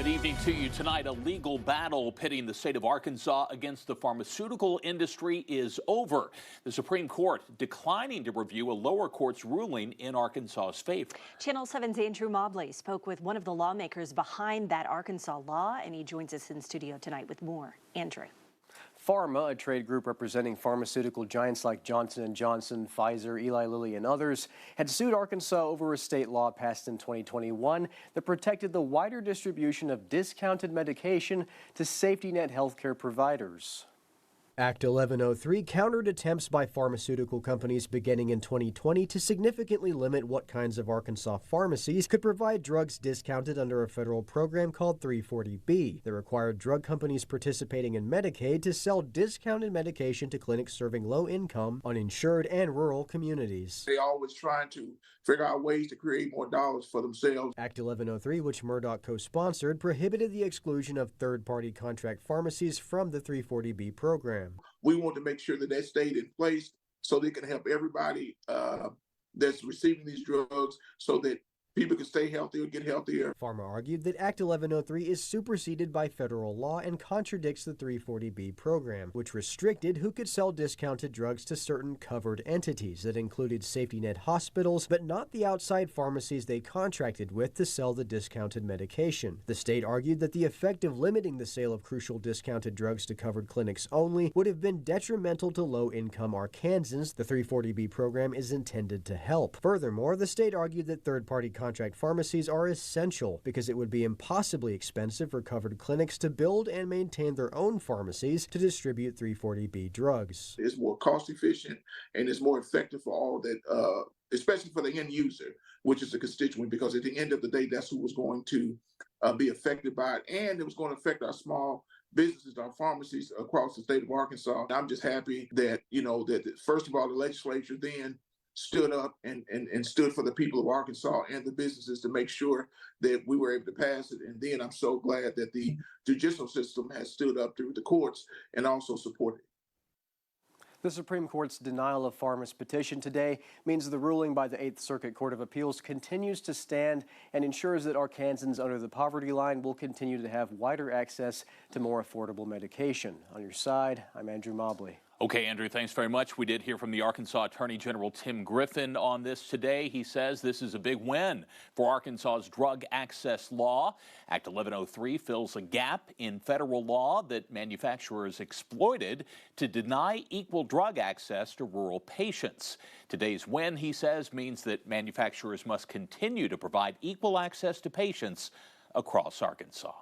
Good evening to you tonight. A legal battle pitting the state of Arkansas against the pharmaceutical industry is over. The Supreme Court declining to review a lower court's ruling in Arkansas's favor. Channel 7's Andrew Mobley spoke with one of the lawmakers behind that Arkansas law, and he joins us in studio tonight with more. Andrew. PhRMA, a trade group representing pharmaceutical giants like Johnson & Johnson, Pfizer, Eli Lilly, and others, had sued Arkansas over a state law passed in 2021 that protected the wider distribution of discounted medication to safety net healthcare providers. Act 1103 countered attempts by pharmaceutical companies beginning in 2020 to significantly limit what kinds of Arkansas pharmacies could provide drugs discounted under a federal program called 340B that required drug companies participating in Medicaid to sell discounted medication to clinics serving low-income, uninsured, and rural communities. They always trying to figure out ways to create more dollars for themselves. Act 1103, which Murdoch co-sponsored, prohibited the exclusion of third-party contract pharmacies from the 340B program. We want to make sure that that stayed in place so they can help everybody that's receiving these drugs so that people can stay healthy or get healthier. PhRMA argued that Act 1103 is superseded by federal law and contradicts the 340B program, which restricted who could sell discounted drugs to certain covered entities that included safety net hospitals, but not the outside pharmacies they contracted with to sell the discounted medication. The state argued that the effect of limiting the sale of crucial discounted drugs to covered clinics only would have been detrimental to low-income Arkansans the 340B program is intended to help. Furthermore, the state argued that third-party contract pharmacies are essential because it would be impossibly expensive for covered clinics to build and maintain their own pharmacies to distribute 340B drugs. It's more cost efficient and it's more effective for all that, especially for the end user, which is the constituent, because at the end of the day, that's who was going to be affected by it. And it was going to affect our small businesses, our pharmacies across the state of Arkansas. I'm just happy that, that first of all, the legislature then stood up and stood for the people of Arkansas and the businesses to make sure that we were able to pass it. And then I'm so glad that the judicial system has stood up through the courts and also supported it. The Supreme Court's denial of PhRMA's petition today means the ruling by the 8th Circuit Court of Appeals continues to stand and ensures that Arkansans under the poverty line will continue to have wider access to more affordable medication. On your side, I'm Andrew Mobley. Okay, Andrew, thanks very much. We did hear from the Arkansas Attorney General Tim Griffin on this today. He says this is a big win for Arkansas's drug access law. Act 1103 fills a gap in federal law that manufacturers exploited to deny equal drug access to rural patients. Today's win, he says, means that manufacturers must continue to provide equal access to patients across Arkansas.